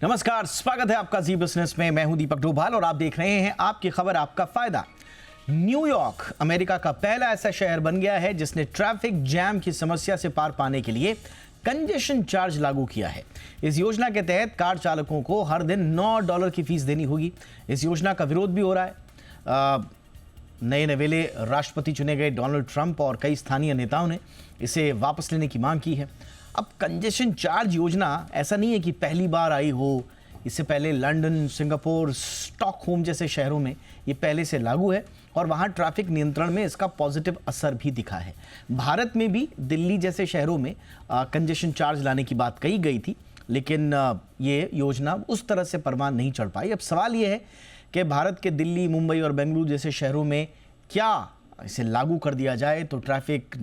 नमस्कार, स्वागत है आपका जी बिजनेस में। मैं हूं दीपक डोभाल और आप देख रहे हैं आपकी खबर आपका फायदा। न्यूयॉर्क अमेरिका का पहला ऐसा शहर बन गया है जिसने ट्रैफिक जैम की समस्या से पार पाने के लिए कंजेशन चार्ज लागू किया है। इस योजना के तहत कार चालकों को हर दिन $9 की फीस देनी होगी। इस योजना का विरोध भी हो रहा है। नए नवेले राष्ट्रपति चुने गए डोनाल्ड ट्रंप और कई स्थानीय नेताओं ने इसे वापस लेने की मांग की है। अब कंजेशन चार्ज योजना ऐसा नहीं है कि पहली बार आई हो। इससे पहले लंदन, सिंगापुर, स्टॉकहोम जैसे शहरों में ये पहले से लागू है और वहाँ ट्रैफिक नियंत्रण में इसका पॉजिटिव असर भी दिखा है। भारत में भी दिल्ली जैसे शहरों में कंजेशन चार्ज लाने की बात कही गई थी, लेकिन ये योजना उस तरह से परवान नहीं चढ़ पाई। अब सवाल ये है कि भारत के दिल्ली, मुंबई और बेंगलुरु जैसे शहरों में क्या इसे लागू कर दिया जाए तो ट्रैफिक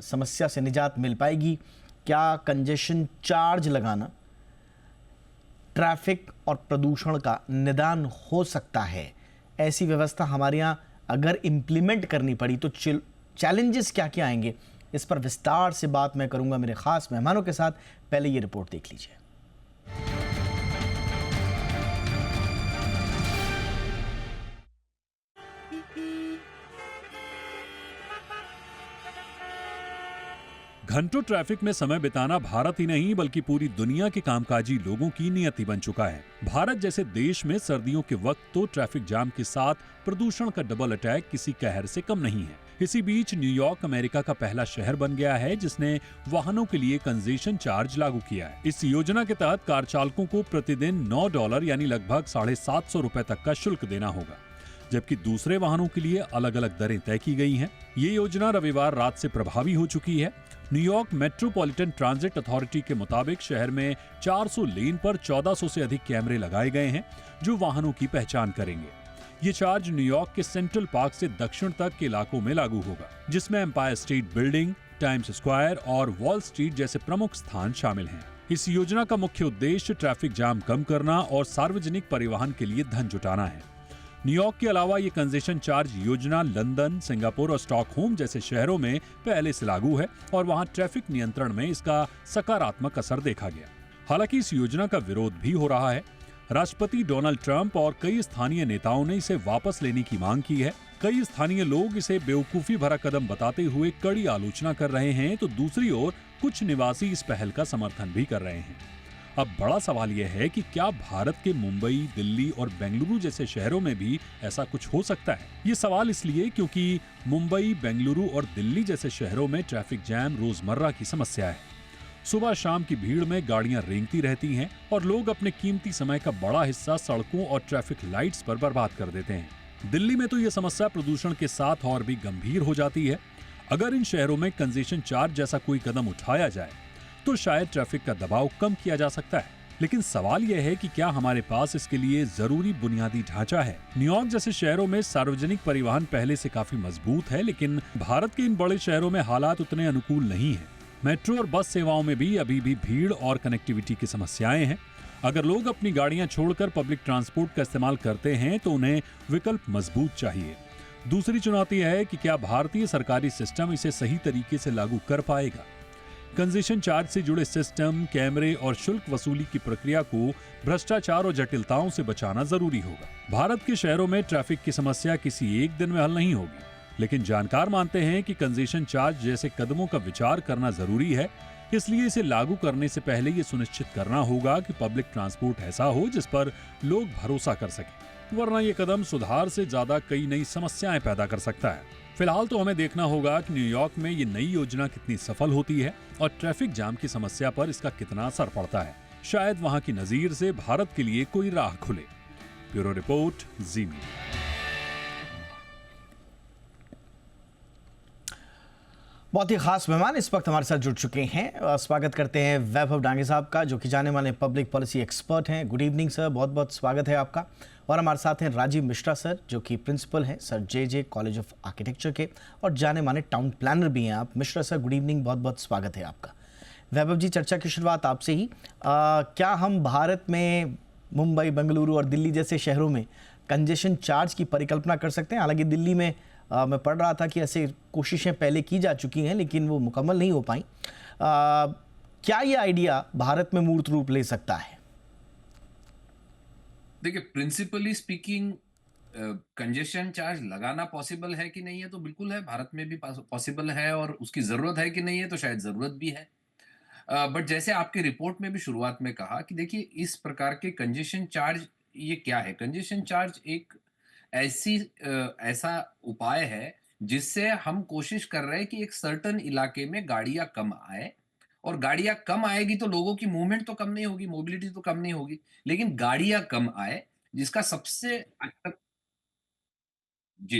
समस्या से निजात मिल पाएगी? क्या कंजेशन चार्ज लगाना ट्रैफिक और प्रदूषण का निदान हो सकता है? ऐसी व्यवस्था हमारे यहाँ अगर इम्प्लीमेंट करनी पड़ी तो चैलेंजेस क्या क्या आएंगे? इस पर विस्तार से बात मैं करूंगा मेरे खास मेहमानों के साथ। पहले ये रिपोर्ट देख लीजिए। घंटों ट्रैफिक में समय बिताना भारत ही नहीं बल्कि पूरी दुनिया के कामकाजी लोगों की नियति बन चुका है। भारत जैसे देश में सर्दियों के वक्त तो ट्रैफिक जाम के साथ प्रदूषण का डबल अटैक किसी कहर से कम नहीं है। इसी बीच न्यूयॉर्क अमेरिका का पहला शहर बन गया है जिसने वाहनों के लिए कंजेशन चार्ज लागू किया है। इस योजना के तहत कार चालकों को प्रतिदिन $9 यानी लगभग ₹750 तक का शुल्क देना होगा, जबकि दूसरे वाहनों के लिए अलग अलग दरें तय की गई हैं। ये योजना रविवार रात से प्रभावी हो चुकी है। न्यूयॉर्क मेट्रोपॉलिटन ट्रांजिट अथॉरिटी के मुताबिक शहर में 400 लेन पर 1400 से अधिक कैमरे लगाए गए हैं जो वाहनों की पहचान करेंगे। ये चार्ज न्यूयॉर्क के सेंट्रल पार्क से दक्षिण तक के इलाकों में लागू होगा, जिसमें Empire State Building, Times Square और वॉल स्ट्रीट जैसे प्रमुख स्थान शामिल हैं। इस योजना का मुख्य उद्देश्य ट्रैफिक जाम कम करना और सार्वजनिक परिवहन के लिए धन जुटाना है। न्यूयॉर्क के अलावा ये कंजेशन चार्ज योजना लंदन, सिंगापुर और स्टॉकहोम जैसे शहरों में पहले से लागू है और वहां ट्रैफिक नियंत्रण में इसका सकारात्मक असर देखा गया। हालांकि इस योजना का विरोध भी हो रहा है। राष्ट्रपति डोनाल्ड ट्रंप और कई स्थानीय नेताओं ने इसे वापस लेने की मांग की है। कई स्थानीय लोग इसे बेवकूफी भरा कदम बताते हुए कड़ी आलोचना कर रहे हैं, तो दूसरी ओर कुछ निवासी इस पहल का समर्थन भी कर रहे हैं। अब बड़ा सवाल यह है कि क्या भारत के मुंबई, दिल्ली और बेंगलुरु जैसे शहरों में भी ऐसा कुछ हो सकता है? ये सवाल इसलिए क्योंकि मुंबई, बेंगलुरु और दिल्ली जैसे शहरों में ट्रैफिक जैम रोजमर्रा की समस्या है। सुबह शाम की भीड़ में गाड़ियां रेंगती रहती हैं और लोग अपने कीमती समय का बड़ा हिस्सा सड़कों और ट्रैफिक लाइट्स पर बर्बाद कर देते हैं। दिल्ली में तो ये समस्या प्रदूषण के साथ और भी गंभीर हो जाती है। अगर इन शहरों में कंजेशन चार्ज जैसा कोई कदम उठाया जाए तो शायद ट्रैफिक का दबाव कम किया जा सकता है। लेकिन सवाल यह है कि क्या हमारे पास इसके लिए जरूरी बुनियादी ढांचा है? न्यूयॉर्क जैसे शहरों में सार्वजनिक परिवहन पहले से काफी मजबूत है, लेकिन भारत के इन बड़े शहरों में हालात उतने अनुकूल नहीं है। मेट्रो और बस सेवाओं में भी अभी भी भीड़ और कनेक्टिविटी की समस्याएं हैं। अगर लोग अपनी गाड़ियां छोड़कर पब्लिक ट्रांसपोर्ट का इस्तेमाल करते हैं तो उन्हें विकल्प मजबूत चाहिए। दूसरी चुनौती है कि क्या भारतीय सरकारी सिस्टम इसे सही तरीके से लागू कर पाएगा। कंजेशन चार्ज से जुड़े सिस्टम, कैमरे और शुल्क वसूली की प्रक्रिया को भ्रष्टाचार और जटिलताओं से बचाना जरूरी होगा। भारत के शहरों में ट्रैफिक की समस्या किसी एक दिन में हल नहीं होगी, लेकिन जानकार मानते हैं कि कंजेशन चार्ज जैसे कदमों का विचार करना जरूरी है। इसलिए इसे लागू करने से पहले ये सुनिश्चित करना होगा कि पब्लिक ट्रांसपोर्ट ऐसा हो जिस पर लोग भरोसा कर सकें, वरना ये कदम सुधार से ज्यादा कई नई समस्याएं पैदा कर सकता है। फिलहाल तो हमें देखना होगा कि न्यूयॉर्क में ये नई योजना कितनी सफल होती है और ट्रैफिक जाम की समस्या पर इसका कितना असर पड़ता है। शायद वहां की नजीर से भारत के लिए कोई राह खुले। ब्यूरो रिपोर्ट, जी मीडिया। बहुत ही खास मेहमान इस वक्त हमारे साथ जुड़ चुके हैं। स्वागत करते हैं वैभव डांगे साहब का, जो कि जाने माने पब्लिक पॉलिसी एक्सपर्ट हैं। गुड इवनिंग सर, बहुत बहुत स्वागत है आपका। और हमारे साथ हैं राजीव मिश्रा सर, जो कि प्रिंसिपल हैं sir J college of architecture के और जाने माने टाउन प्लानर भी हैं आप। मिश्रा सर, गुड इवनिंग, बहुत बहुत स्वागत है आपका। वैभव जी, चर्चा की शुरुआत आपसे ही। क्या हम भारत में मुंबई, बेंगलुरु और दिल्ली जैसे शहरों में कंजेशन चार्ज की परिकल्पना कर सकते हैं? हालांकि दिल्ली में मैं पढ़ रहा था कि ऐसे कोशिशें पहले की जा चुकी हैं, लेकिन वो मुकम्मल नहीं हो पाई। क्या ये आइडिया भारत में मूर्त रूप ले सकता है? देखिए, प्रिंसिपली स्पीकिंग कंजेशन चार्ज लगाना पॉसिबल है कि नहीं है, तो बिल्कुल है, भारत में भी पॉसिबल है, और उसकी ज़रूरत है कि नहीं है, तो शायद ज़रूरत भी है। बट जैसे आपकी रिपोर्ट में भी शुरुआत में कहा कि देखिए, इस प्रकार के कंजेशन चार्ज ये क्या है? कंजेशन चार्ज एक ऐसा उपाय है, जिससे हम कोशिश कर रहे हैं कि एक सर्टेन इलाके में गाड़ियाँ कम आए, और गाड़ियाँ कम आएगी तो लोगों की मूवमेंट तो कम नहीं होगी, मोबिलिटी तो कम नहीं होगी, लेकिन गाड़ियाँ कम आए, जिसका सबसे अच्छा। जी,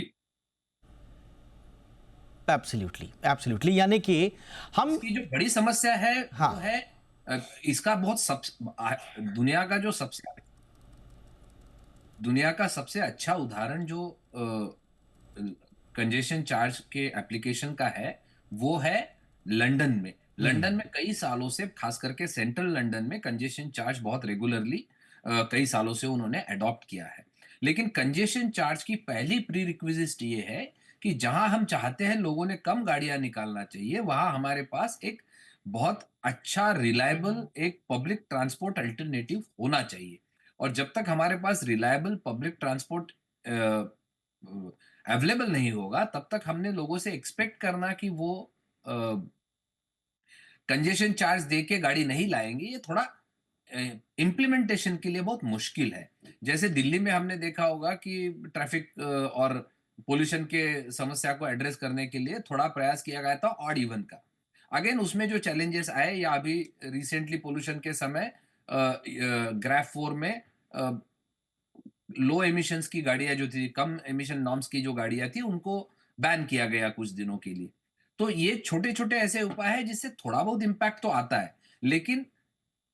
एब्सोल्युटली, एब्सोल्युटली, यानी कि हम इसकी जो बड़ी समस्या है वो हाँ, है इसका बहुत दुनिया का जो सबसे दुनिया का सबसे अच्छा उदाहरण जो कंजेशन चार्ज के एप्लीकेशन का है, वो है लंदन में। लंदन में कई सालों से, खास करके सेंट्रल लंदन में, कंजेशन चार्ज बहुत रेगुलरली कई सालों से उन्होंने अडॉप्ट किया है। लेकिन कंजेशन चार्ज की पहली प्री रिक्विजिट ये है कि जहां हम चाहते हैं लोगों ने कम गाड़ियां निकालना चाहिए, वहां हमारे पास एक बहुत अच्छा रिलायबल एक पब्लिक ट्रांसपोर्ट अल्टरनेटिव होना चाहिए। और जब तक हमारे पास रिलायबल पब्लिक ट्रांसपोर्ट अवेलेबल नहीं होगा, तब तक हमने लोगों से एक्सपेक्ट करना कि वो कंजेशन चार्ज दे के गाड़ी नहीं लाएंगे, ये थोड़ा इम्प्लीमेंटेशन के लिए बहुत मुश्किल है। जैसे दिल्ली में हमने देखा होगा कि ट्रैफिक और पोल्यूशन के समस्या को एड्रेस करने के लिए थोड़ा प्रयास किया गया था ऑड इवन का। अगेन उसमें जो चैलेंजेस आए, या अभी रिसेंटली पोल्यूशन के समय ग्राफ 4 में लो एमिशंस की गाड़ियां जो थी, कम एमिशन नॉर्म्स की जो गाड़ियां थी, उनको बैन किया गया कुछ दिनों के लिए। तो ये छोटे-छोटे ऐसे उपाय हैं जिससे थोड़ा बहुत इम्पैक्ट तो आता है। लेकिन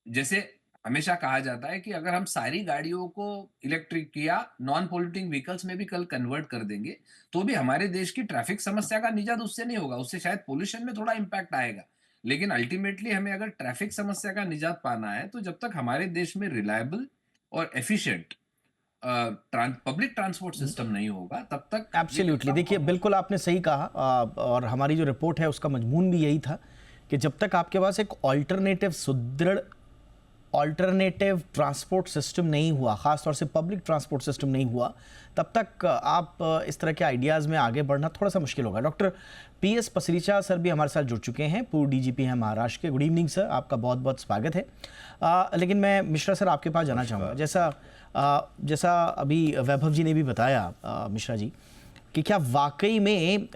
जैसे हमेशा कहा जाता है कि अगर हम सारी गाड़ियों को इलेक्ट्रिक या नॉन पोल्यूटिंग व्हीकल्स में भी कल कन्वर्ट कर देंगे, तो भी हमारे देश की ट्रैफिक समस्या का निजात उससे नहीं होगा। उससे शायद पॉल्यूशन में थोड़ा इम्पैक्ट आएगा। लेकिन अल्टीमेटली हमें अगर ट्रैफिक समस्या का निजात पाना है, तो जब तक हमारे देश में रिलायबल और एफिशिएंट पब्लिक ट्रांसपोर्ट सिस्टम नहीं होगा, तब तक ये एब्सोल्युटली, करना देखिए बहुत बिल्कुल मुश्किल आपने सही कहा, और हमारी जो रिपोर्ट है उसका मजमून भी यही था कि जब तक आपके पास एक ऑल्टरनेटिव सुदृढ़ ऑल्टरनेटिव ट्रांसपोर्ट सिस्टम नहीं हुआ, ख़ासतौर से पब्लिक ट्रांसपोर्ट सिस्टम नहीं हुआ, तब तक आप इस तरह के आइडियाज़ में आगे बढ़ना थोड़ा सा मुश्किल होगा। डॉक्टर PS पसरीचा सर भी हमारे साथ जुड़ चुके हैं, पूर्व DGP हैं महाराष्ट्र के। गुड इवनिंग सर, आपका बहुत बहुत स्वागत है। लेकिन मैं मिश्रा सर आपके पास जाना चाहूँगा, जैसा अभी वैभव जी ने भी बताया, मिश्रा जी, कि क्या वाकई में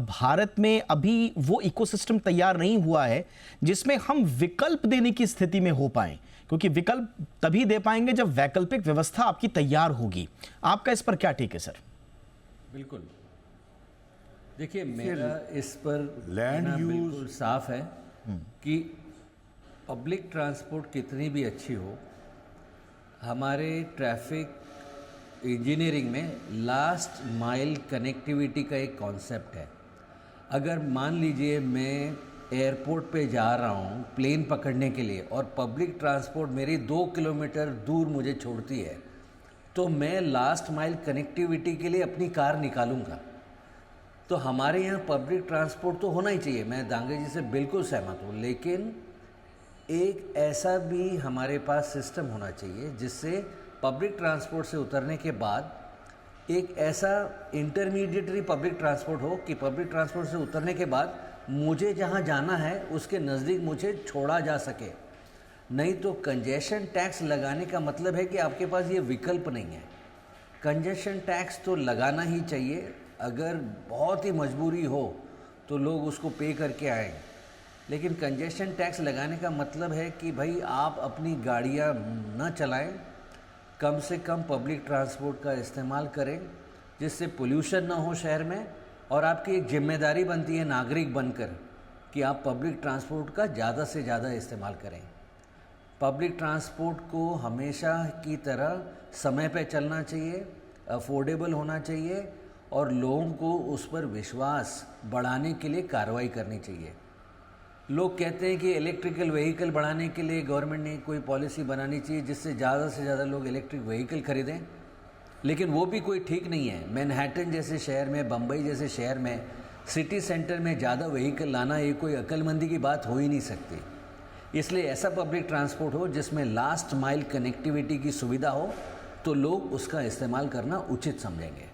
भारत में अभी वो इकोसिस्टम तैयार नहीं हुआ है जिसमें हम विकल्प देने की स्थिति में हो पाएं, क्योंकि विकल्प तभी दे पाएंगे जब वैकल्पिक व्यवस्था आपकी तैयार होगी। आपका इस पर क्या टेक है सर? बिल्कुल, देखिए मेरा इस पर लैंड कहना यूज बिल्कुल साफ है कि पब्लिक ट्रांसपोर्ट कितनी भी अच्छी हो, हमारे ट्रैफिक इंजीनियरिंग में लास्ट माइल कनेक्टिविटी का एक कॉन्सेप्ट है। अगर मान लीजिए मैं एयरपोर्ट पे जा रहा हूँ प्लेन पकड़ने के लिए, और पब्लिक ट्रांसपोर्ट मेरी 2 किलोमीटर दूर मुझे छोड़ती है, तो मैं लास्ट माइल कनेक्टिविटी के लिए अपनी कार निकालूंगा। तो हमारे यहाँ पब्लिक ट्रांसपोर्ट तो होना ही चाहिए, मैं दांगे जी से बिल्कुल सहमत हूँ, लेकिन एक ऐसा भी हमारे पास सिस्टम होना चाहिए जिससे पब्लिक ट्रांसपोर्ट से उतरने के बाद एक ऐसा इंटरमीडिएटरी पब्लिक ट्रांसपोर्ट हो कि पब्लिक ट्रांसपोर्ट से उतरने के बाद मुझे जहाँ जाना है उसके नज़दीक मुझे छोड़ा जा सके। नहीं तो कंजेशन टैक्स लगाने का मतलब है कि आपके पास ये विकल्प नहीं है। कंजेशन टैक्स तो लगाना ही चाहिए, अगर बहुत ही मजबूरी हो तो लोग उसको पे करके आएँ, लेकिन कंजेशन टैक्स लगाने का मतलब है कि भाई आप अपनी गाड़ियाँ न चलाएं, कम से कम पब्लिक ट्रांसपोर्ट का इस्तेमाल करें, जिससे पोल्यूशन ना हो शहर में। और आपकी एक जिम्मेदारी बनती है नागरिक बनकर कि आप पब्लिक ट्रांसपोर्ट का ज़्यादा से ज़्यादा इस्तेमाल करें। पब्लिक ट्रांसपोर्ट को हमेशा की तरह समय पे चलना चाहिए, अफोर्डेबल होना चाहिए, और लोगों को उस पर विश्वास बढ़ाने के लिए कार्रवाई करनी चाहिए। लोग कहते हैं कि इलेक्ट्रिकल व्हीकल बढ़ाने के लिए गवर्नमेंट ने कोई पॉलिसी बनानी चाहिए जिससे ज़्यादा से ज़्यादा लोग इलेक्ट्रिक व्हीकल खरीदें, लेकिन वो भी कोई ठीक नहीं है। मैनहट्टन जैसे शहर में, बम्बई जैसे शहर में, सिटी सेंटर में ज़्यादा व्हीकल लाना ये कोई अक्लमंदी की बात हो ही नहीं सकती। इसलिए ऐसा पब्लिक ट्रांसपोर्ट हो जिसमें लास्ट माइल कनेक्टिविटी की सुविधा हो, तो लोग उसका इस्तेमाल करना उचित समझेंगे।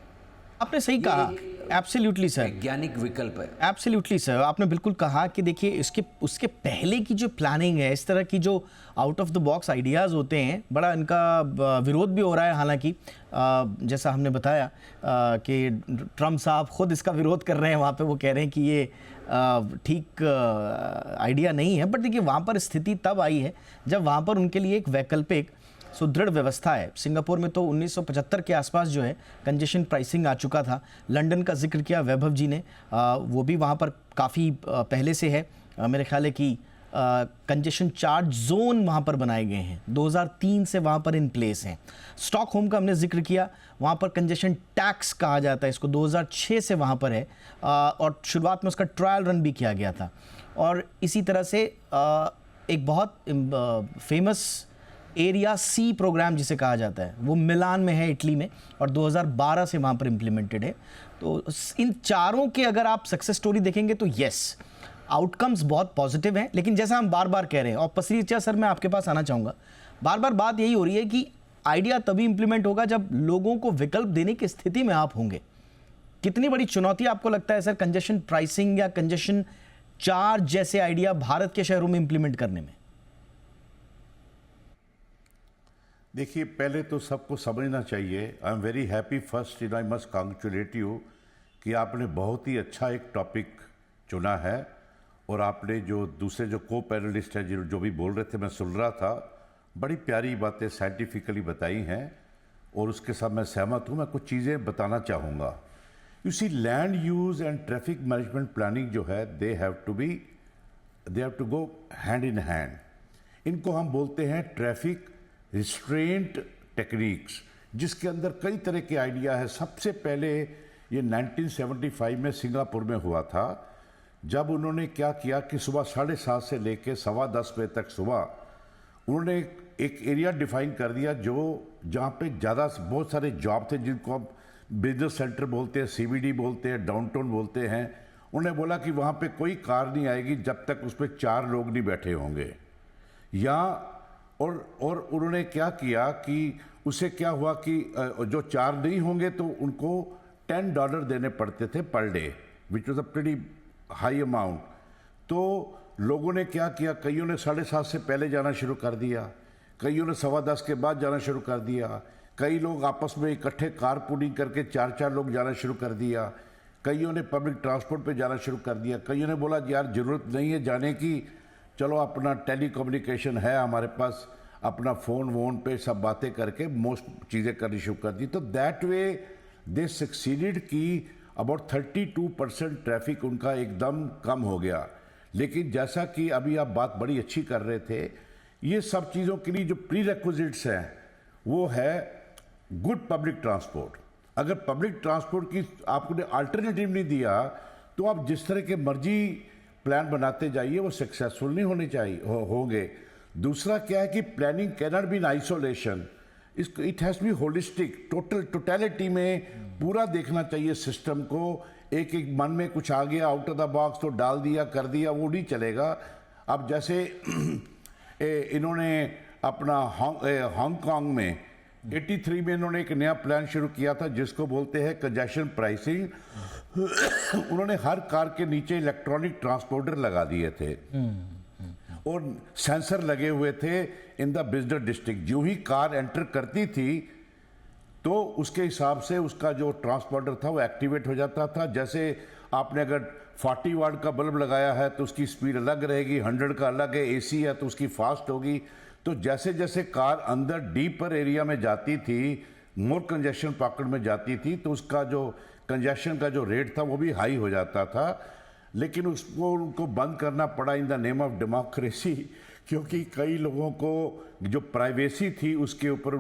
आपने सही कहा, एब्सोल्युटली सर, वैज्ञानिक विकल्प है। एब्सोल्युटली सर, आपने बिल्कुल कहा कि देखिए इसके उसके पहले की जो प्लानिंग है, इस तरह की जो out of the box ideas होते हैं, बड़ा इनका विरोध भी हो रहा है। हालांकि जैसा हमने बताया कि ट्रम्प साहब खुद इसका विरोध कर रहे हैं वहाँ पे, वो कह रहे हैं कि ये ठीक आइडिया नहीं है। बट देखिए वहाँ पर स्थिति तब आई है जब वहाँ पर उनके लिए एक वैकल्पिक सुदृढ़ व्यवस्था है। सिंगापुर में तो 1975 के आसपास जो है कंजेशन प्राइसिंग आ चुका था। लंदन का जिक्र किया वैभव जी ने, वो भी वहाँ पर काफ़ी पहले से है। मेरे ख्याल है कि कंजेशन चार्ज जोन वहाँ पर बनाए गए हैं, 2003 से वहाँ पर इन प्लेस हैं। स्टॉकहोम का हमने जिक्र किया, वहाँ पर कंजेशन टैक्स कहा जाता है इसको, 2006 से वहाँ पर है, और शुरुआत में उसका ट्रायल रन भी किया गया था। और इसी तरह से एक बहुत फेमस एरिया सी प्रोग्राम जिसे कहा जाता है, वो मिलान में है, इटली में, और 2012 से वहाँ पर इम्प्लीमेंटेड है। तो इन चारों के अगर आप सक्सेस स्टोरी देखेंगे तो यस, आउटकम्स बहुत पॉजिटिव हैं। लेकिन जैसा हम बार बार कह रहे हैं, और पसरीचा सर मैं आपके पास आना चाहूँगा, बार बार बात यही हो रही है कि आइडिया तभी इम्प्लीमेंट होगा जब लोगों को विकल्प देने की स्थिति में आप होंगे। कितनी बड़ी चुनौती आपको लगता है सर कंजेशन प्राइसिंग या कंजेशन चार्ज जैसे आइडिया भारत के शहरों में इम्प्लीमेंट करने में? देखिए, पहले तो सबको समझना चाहिए, I am very happy first, I must congratulate you कि आपने बहुत ही अच्छा एक टॉपिक चुना है। और आपने जो दूसरे जो को पैनलिस्ट हैं जो भी बोल रहे थे, मैं सुन रहा था, बड़ी प्यारी बातें साइंटिफिकली बताई हैं और उसके साथ मैं सहमत हूँ। मैं कुछ चीज़ें बताना चाहूँगा। You see, land use and traffic management planning जो है, they have to go hand in hand. इनको हम बोलते हैं ट्रैफिक रिस्ट्रेंट टेक्निक्स, जिसके अंदर कई तरह के आइडिया है। सबसे पहले ये 1975 में सिंगापुर में हुआ था, जब उन्होंने क्या किया कि सुबह 7:30 से लेकर 10:15 बजे तक सुबह उन्होंने एक एरिया डिफाइन कर दिया जहाँ पे बहुत सारे जॉब थे, जिनको हम बिजनेस सेंटर बोलते हैं, सीबीडी बोलते हैं, डाउनटाउन बोलते हैं। उन्होंने बोला कि वहाँ पे कोई कार नहीं आएगी जब तक उस पर 4 लोग नहीं बैठे होंगे। और उन्होंने क्या किया कि उससे क्या हुआ कि जो 4 नहीं होंगे तो उनको $10 देने पड़ते थे per day, which was a pretty high amount. तो लोगों ने क्या किया, कईयों ने 7:30 से पहले जाना शुरू कर दिया, कईयों ने 10:15 के बाद जाना शुरू कर दिया, कई लोग आपस में इकट्ठे कार पूलिंग करके 4-4 लोग जाना शुरू कर दिया, कईयों ने पब्लिक ट्रांसपोर्ट पे जाना शुरू कर दिया, कईयों ने बोला यार ज़रूरत नहीं है जाने की, चलो अपना टेली कम्युनिकेशन है हमारे पास, अपना फ़ोन वोन पे सब बातें करके मोस्ट चीज़ें करनी शुरू कर दी। तो दैट वे दे सक्सीडेड कि अबाउट 32% ट्रैफिक उनका एकदम कम हो गया। लेकिन जैसा कि अभी आप बात बड़ी अच्छी कर रहे थे, ये सब चीज़ों के लिए जो प्री रेक्विजिट्स हैं वो है गुड पब्लिक ट्रांसपोर्ट। अगर पब्लिक ट्रांसपोर्ट की आपने अल्टरनेटिव नहीं दिया तो आप जिस तरह के मर्जी प्लान बनाते जाइए वो सक्सेसफुल नहीं होने चाहिए होंगे। दूसरा क्या है कि planning can not be in isolation, it has be holistic, totality में पूरा देखना चाहिए सिस्टम को। एक मन में कुछ आ गया आउट ऑफ द बॉक्स तो डाल दिया कर दिया, वो नहीं चलेगा। अब जैसे इन्होंने अपना हांगकांग में 83 में इन्होंने एक नया प्लान शुरू किया था जिसको बोलते हैं कंजेशन प्राइसिंग। उन्होंने हर कार के नीचे इलेक्ट्रॉनिक ट्रांसपोर्टर लगा दिए थे और सेंसर लगे हुए थे इन द बिजनेस डिस्ट्रिक्ट। जो ही कार एंटर करती थी तो उसके हिसाब से उसका जो ट्रांसपोर्टर था वो एक्टिवेट हो जाता था। जैसे आपने अगर 40 वाट का बल्ब लगाया है तो उसकी स्पीड अलग रहेगी, 100 का अलग है, एसी है तो उसकी फास्ट होगी। तो जैसे जैसे कार अंदर डीपर एरिया में जाती थी, मोर कंजेशन पॉकेट में जाती थी, तो उसका जो कंजेशन का जो रेट था वो भी हाई हो जाता था। लेकिन उसको उनको बंद करना पड़ा in the name of democracy, क्योंकि कई लोगों को जो प्राइवेसी थी उसके ऊपर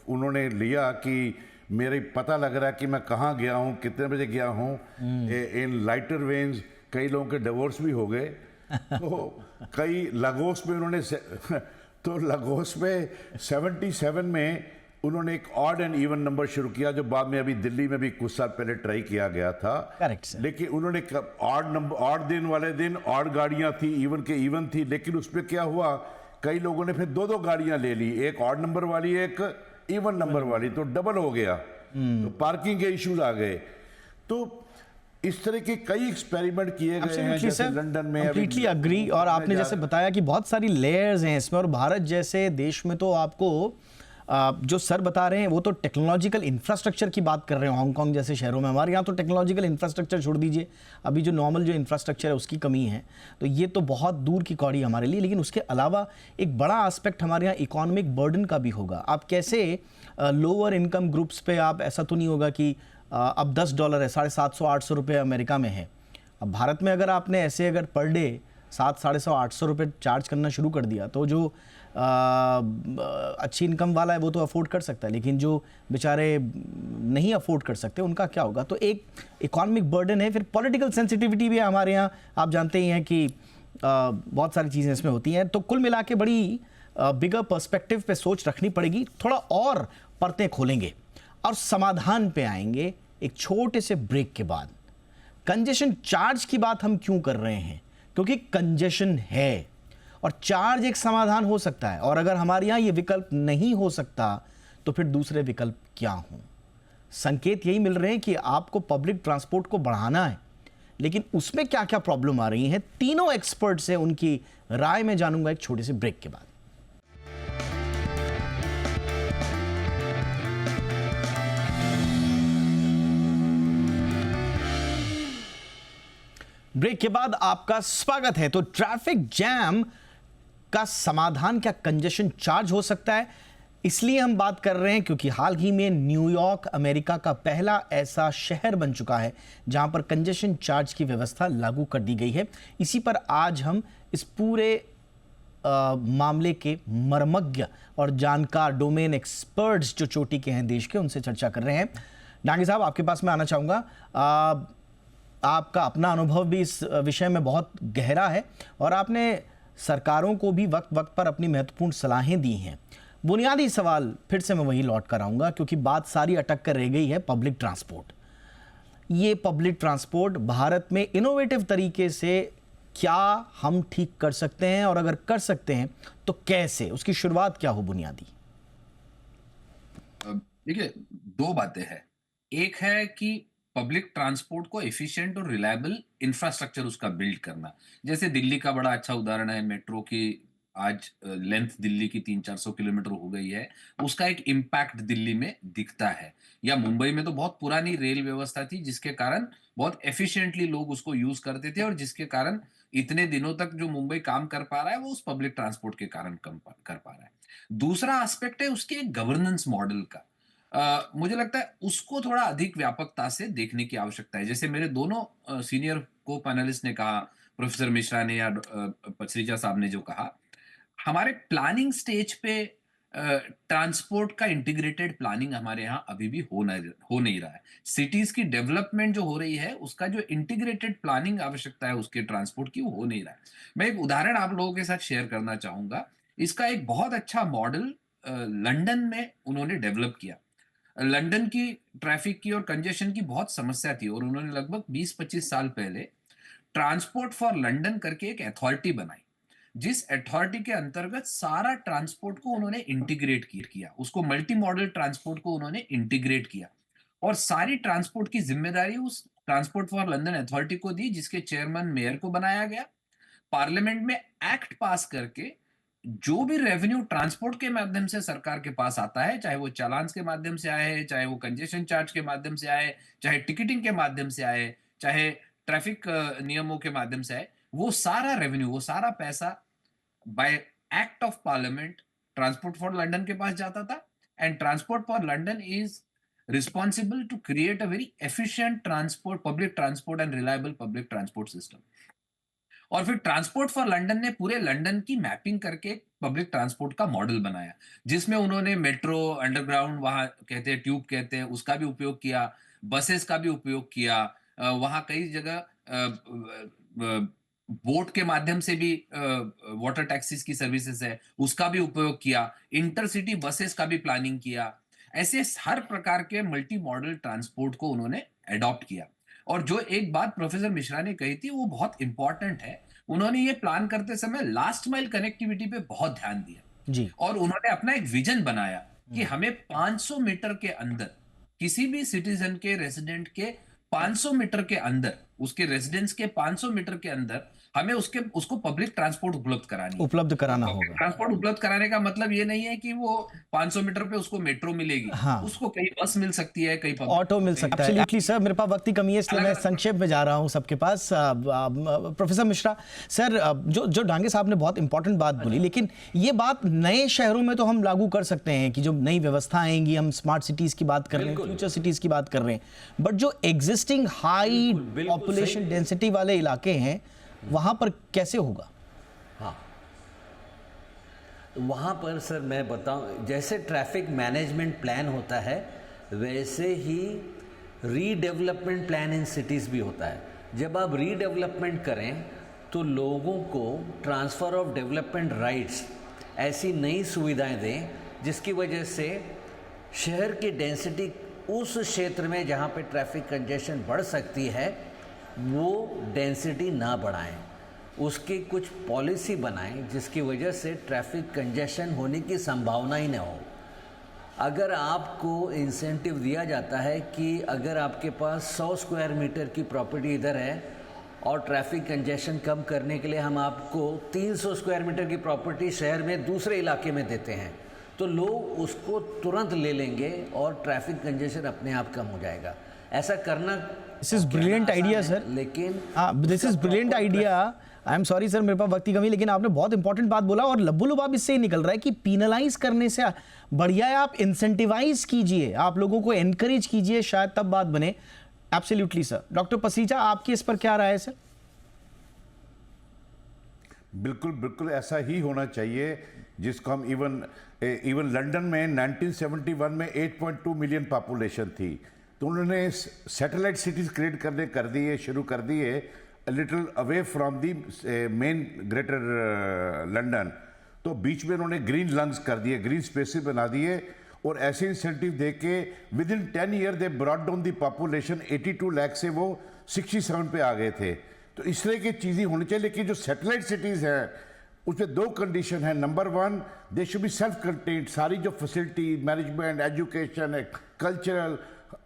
उन्होंने लिया कि मेरे पता लग रहा है कि मैं कहाँ गया हूँ, कितने बजे गया हूँ। इन लाइटर वेन्स कई लोगों के डिवोर्स भी हो गए। तो कई लगोस में उन्होंने तो लगोस में 77 में उन्होंने एक ऑड एंड इवन नंबर शुरू किया, जो बाद में अभी दिल्ली में भी कुछ साल पहले ट्राई किया गया था। Correct sir. लेकिन उन्होंने ऑड दिन वाले दिन ऑड गाड़ियां थी, इवन के इवन थी। लेकिन उसमें क्या हुआ, कई लोगों ने फिर 2-2 गाड़ियां ले ली, एक ऑड नंबर वाली एक इवन नंबर वाली तो डबल हो गया, तो पार्किंग के इश्यूज आ गए। तो इस तरह के कई एक्सपेरिमेंट किए गए हैं, जैसे लंदन में। Completely agree. और आपने जैसे बताया कि बहुत सारी लेयर्स हैं इसमें, और भारत जैसे देश में तो आपको जो सर बता रहे हैं वो तो टेक्नोलॉजिकल इंफ्रास्ट्रक्चर की बात कर रहे हो। हांगकांग जैसे शहरों में, हमारे यहाँ तो टेक्नोलॉजिकल इंफ्रास्ट्रक्चर छोड़ दीजिए, अभी जो नॉर्मल जो इंफ्रास्ट्रक्चर है उसकी कमी है, तो ये तो बहुत दूर की कौड़ी हमारे लिए। लेकिन उसके अलावा एक बड़ा एस्पेक्ट हमारे यहाँ इकोनॉमिक बर्डन का भी होगा। आप कैसे लोअर इनकम ग्रुप्स पे आप, ऐसा तो नहीं होगा कि अब $10 है, 750-800 रुपये अमेरिका में है। अब भारत में अगर आपने ऐसे अगर पर डे 700-800 रुपये चार्ज करना शुरू कर दिया, तो जो अच्छी इनकम वाला है वो तो अफोर्ड कर सकता है, लेकिन जो बेचारे नहीं अफोर्ड कर सकते उनका क्या होगा। तो एक इकोनॉमिक बर्डन है, फिर पॉलिटिकल सेंसिटिविटी भी है हमारे यहाँ। आप जानते ही हैं कि बहुत सारी चीज़ें इसमें होती हैं। तो कुल मिला के बड़ी बिगर पर्सपेक्टिव पे सोच रखनी पड़ेगी। थोड़ा और परतें खोलेंगे और समाधान पे आएंगे एक छोटे से ब्रेक के बाद। कंजेशन चार्ज की बात हम क्यों कर रहे हैं? क्योंकि कंजेशन है और चार्ज एक समाधान हो सकता है, और अगर हमारे यहाँ ये विकल्प नहीं हो सकता तो फिर दूसरे विकल्प क्या हों? संकेत यही मिल रहे हैं कि आपको पब्लिक ट्रांसपोर्ट को बढ़ाना है, लेकिन उसमें क्या क्या प्रॉब्लम आ रही हैं, तीनों एक्सपर्ट से उनकी राय में जानूंगा एक छोटे से ब्रेक के बाद। ब्रेक के बाद आपका स्वागत है। तो ट्रैफिक जैम का समाधान क्या कंजेशन चार्ज हो सकता है? इसलिए हम बात कर रहे हैं क्योंकि हाल ही में न्यूयॉर्क अमेरिका का पहला ऐसा शहर बन चुका है जहां पर कंजेशन चार्ज की व्यवस्था लागू कर दी गई है। इसी पर आज हम इस पूरे मामले के मर्मज्ञ और जानकार डोमेन एक्सपर्ट्स जो चोटी के हैं देश के, उनसे चर्चा कर रहे हैं। डांगी साहब, आपके पास मैं आना चाहूँगा। आपका अपना अनुभव भी इस विषय में बहुत गहरा है और आपने सरकारों को भी वक्त वक्त पर अपनी महत्वपूर्ण सलाहें दी हैं। बुनियादी सवाल फिर से मैं वही लौट कर आऊँगा क्योंकि बात सारी अटक कर रह गई है पब्लिक ट्रांसपोर्ट। ये पब्लिक ट्रांसपोर्ट भारत में इनोवेटिव तरीके से क्या हम ठीक कर सकते हैं, और अगर कर सकते हैं तो कैसे? उसकी शुरुआत क्या हो बुनियादी? देखिए, दो बातें हैं। एक है कि पब्लिक ट्रांसपोर्ट को एफिशिएंट और रिलायबल इंफ्रास्ट्रक्चर उसका बिल्ड करना। जैसे दिल्ली का बड़ा अच्छा उदाहरण है, मेट्रो की आज लेंथ दिल्ली की 300-400 किलोमीटर हो गई है, उसका एक इम्पैक्ट दिल्ली में दिखता है। या मुंबई में तो बहुत पुरानी रेल व्यवस्था थी जिसके कारण बहुत एफिशिएंटली लोग उसको यूज करते थे, और जिसके कारण इतने दिनों तक जो मुंबई काम कर पा रहा है वो उस पब्लिक ट्रांसपोर्ट के कारण कर पा रहा है। दूसरा एस्पेक्ट है उसके गवर्नेंस मॉडल का। मुझे लगता है उसको थोड़ा अधिक व्यापकता से देखने की आवश्यकता है। जैसे मेरे दोनों सीनियर को पैनलिस्ट ने कहा, प्रोफेसर मिश्रा ने या पचरीचा साहब ने जो कहा, हमारे प्लानिंग स्टेज पे ट्रांसपोर्ट का इंटीग्रेटेड प्लानिंग हमारे यहाँ अभी भी हो नहीं रहा है। सिटीज की डेवलपमेंट जो हो रही है उसका जो इंटीग्रेटेड प्लानिंग आवश्यकता है उसके ट्रांसपोर्ट की, वो हो नहीं रहा है। मैं एक उदाहरण आप लोगों के साथ शेयर करना चाहूंगा। इसका एक बहुत अच्छा मॉडल लंदन में उन्होंने डेवलप किया। लंदन की ट्रैफिक की और कंजेशन की बहुत समस्या थी, और उन्होंने लगभग 20-25 साल पहले ट्रांसपोर्ट फॉर लंदन करके एक अथॉरिटी बनाई, जिस अथॉरिटी के अंतर्गत सारा ट्रांसपोर्ट को उन्होंने इंटीग्रेट किया, उसको मल्टी मॉडल ट्रांसपोर्ट को उन्होंने इंटीग्रेट किया, और सारी ट्रांसपोर्ट की जिम्मेदारी उस ट्रांसपोर्ट फॉर लंदन अथॉरिटी को दी, जिसके चेयरमैन मेयर को बनाया गया। पार्लियामेंट में एक्ट पास करके जो भी रेवेन्यू ट्रांसपोर्ट के माध्यम से सरकार के पास आता है, चाहे वो चालान के माध्यम से आए, चाहे वो कंजेशन चार्ज के माध्यम से आए, चाहे टिकटिंग के माध्यम से आए, चाहे ट्रैफिक नियमों के माध्यम से आए, वो सारा रेवेन्यू, वो सारा पैसा by act of parliament transport for London के पास जाता था। And transport for London is responsible to create a very efficient transport, public transport and reliable public transport system. और फिर ट्रांसपोर्ट फॉर लंदन ने पूरे लंदन की मैपिंग करके पब्लिक ट्रांसपोर्ट का मॉडल बनाया, जिसमें उन्होंने मेट्रो, अंडरग्राउंड, वहां कहते हैं ट्यूब कहते हैं, उसका भी उपयोग किया, बसेस का भी उपयोग किया, वहां कई जगह बोट के माध्यम से भी वाटर टैक्सीज की सर्विसेज है, उसका भी उपयोग किया, इंटरसिटी बसेस का भी प्लानिंग किया। ऐसे हर प्रकार के मल्टी मॉडल ट्रांसपोर्ट को उन्होंने अडॉप्ट किया। और जो एक बात प्रोफेसर मिश्रा ने कही थी वो बहुत इंपॉर्टेंट है, उन्होंने ये प्लान करते समय लास्ट माइल कनेक्टिविटी पे बहुत ध्यान दिया जी। और उन्होंने अपना एक विजन बनाया कि हमें 500 मीटर के अंदर किसी भी सिटीजन के रेजिडेंट के 500 मीटर के अंदर उसके रेजिडेंस के 500 मीटर के अंदर हमें उसको पब्लिक ट्रांसपोर्ट उपलब्ध करानी है। उपलब्ध कराना होगा। ट्रांसपोर्ट उपलब्ध कराने का मतलब ये नहीं है कि वो 500 मीटर पे उसको मेट्रो मिलेगी, हाँ। उसको कहीं बस मिल सकती है, कहीं ऑटो मिल सकता है। एब्सोल्युटली सर, मेरे पास वक्त की कमी है इसलिए मैं संक्षेप में जा रहा हूं सबके पास। प्रोफेसर मिश्रा सर, जो डांगे साहब ने बहुत इंपॉर्टेंट बात बोली, लेकिन ये बात नए शहरों में तो हम लागू कर सकते हैं कि जो नई व्यवस्था आएंगी, हम स्मार्ट सिटीज की बात कर रहे हैं, फ्यूचर सिटीज की बात कर रहे हैं, बट जो एग्जिस्टिंग हाई पॉपुलेशन डेंसिटी वाले इलाके हैं वहां पर कैसे होगा? हाँ, वहाँ पर सर मैं बताऊं, जैसे ट्रैफिक मैनेजमेंट प्लान होता है वैसे ही रीडेवलपमेंट प्लान इन सिटीज़ भी होता है। जब आप रीडेवलपमेंट करें तो लोगों को ट्रांसफ़र ऑफ डेवलपमेंट राइट्स ऐसी नई सुविधाएं दें जिसकी वजह से शहर की डेंसिटी उस क्षेत्र में जहाँ पे ट्रैफिक कंजेशन बढ़ सकती है वो डेंसिटी ना बढ़ाएं, उसकी कुछ पॉलिसी बनाएं जिसकी वजह से ट्रैफिक कंजेशन होने की संभावना ही ना हो। अगर आपको इंसेंटिव दिया जाता है कि अगर आपके पास 100 स्क्वायर मीटर की प्रॉपर्टी इधर है और ट्रैफिक कंजेशन कम करने के लिए हम आपको 300 स्क्वायर मीटर की प्रॉपर्टी शहर में दूसरे इलाके में देते हैं, तो लोग उसको तुरंत ले लेंगे और ट्रैफिक कंजेशन अपने आप कम हो जाएगा। ऐसा करना this is brilliant idea sir, लेकिन this is brilliant idea. I am sorry sir, मेरे पास वक्त की कमी, लेकिन आपने बहुत इंपॉर्टेंट बात बोला और लब्बू लुबाब इससे ही निकल रहा है कि पीनलाइज करने से बढ़िया है आप इंसेंटिवाइज कीजिए, आप लोगों को एनकरेज कीजिए, शायद तब बात बने। Absolutely sir. डॉक्टर पसरीचा, आपकी इस पर क्या राय है सर? बिल्कुल बिल्कुल ऐसा ही होना चाहिए, जिसको हम इवन लंदन में 1971 में 8.2 मिलियन पॉपुलेशन थी, तो उन्होंने सैटेलाइट सिटीज क्रिएट कर दिए, शुरू कर दिए little away from the main greater London. तो बीच में उन्होंने ग्रीन लंग्स कर दिए, ग्रीन स्पेसेस बना दिए और ऐसे इंसेंटिव दे के with in 10 year they brought down the population 82 lakh से वो 67 पे आ गए थे। तो इस तरह की चीज़ें होनी चाहिए, लेकिन जो सैटेलाइट सिटीज़ हैं उसमें 2 कंडीशन है। Number 1, they should be self contained, सारी जो फैसिलिटी मैनेजमेंट एजुकेशन कल्चरल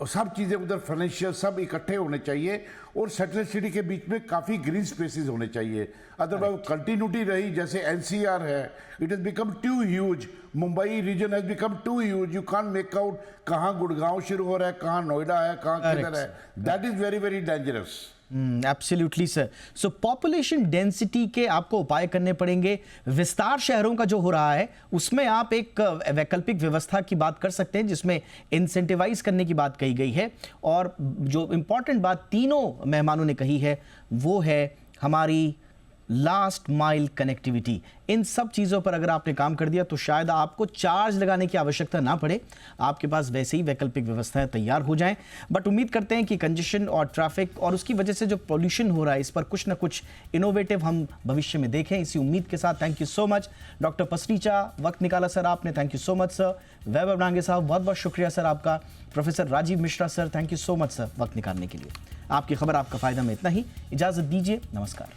सब चीज़ें उधर फाइनेंशियल सब इकट्ठे होने चाहिए और सैटेलाइट सिटी के बीच में काफ़ी ग्रीन स्पेसेस होने चाहिए। अदरवाइज कंटिन्यूटी रही जैसे एनसीआर है, it has become too huge, Mumbai region has become too huge, you can't make out कहाँ गुड़गांव शुरू हो रहा है, कहाँ नोएडा है, कहाँ किधर है। That is very very dangerous. Absolutely sir. So population density के आपको उपाय करने पड़ेंगे। विस्तार शहरों का जो हो रहा है उसमें आप एक वैकल्पिक व्यवस्था की बात कर सकते हैं जिसमें इंसेंटिवाइज करने की बात कही गई है, और जो इंपॉर्टेंट बात तीनों मेहमानों ने कही है वो है हमारी लास्ट माइल कनेक्टिविटी। इन सब चीज़ों पर अगर आपने काम कर दिया तो शायद आपको चार्ज लगाने की आवश्यकता ना पड़े, आपके पास वैसे ही वैकल्पिक व्यवस्थाएं तैयार हो जाएं। बट उम्मीद करते हैं कि कंजेशन और ट्रैफिक और उसकी वजह से जो पोल्यूशन हो रहा है इस पर कुछ ना कुछ इनोवेटिव हम भविष्य में देखें, इसी उम्मीद के साथ thank you so much doctor Pasricha, वक्त निकाला सर आपने, thank you so much sir. Vaibhav Dange साहब, बहुत बहुत शुक्रिया सर आपका। Professor Rajiv Mishra sir, thank you so much sir वक्त निकालने के लिए। आपकी खबर आपका फायदा में इतना ही, इजाजत दीजिए, नमस्कार।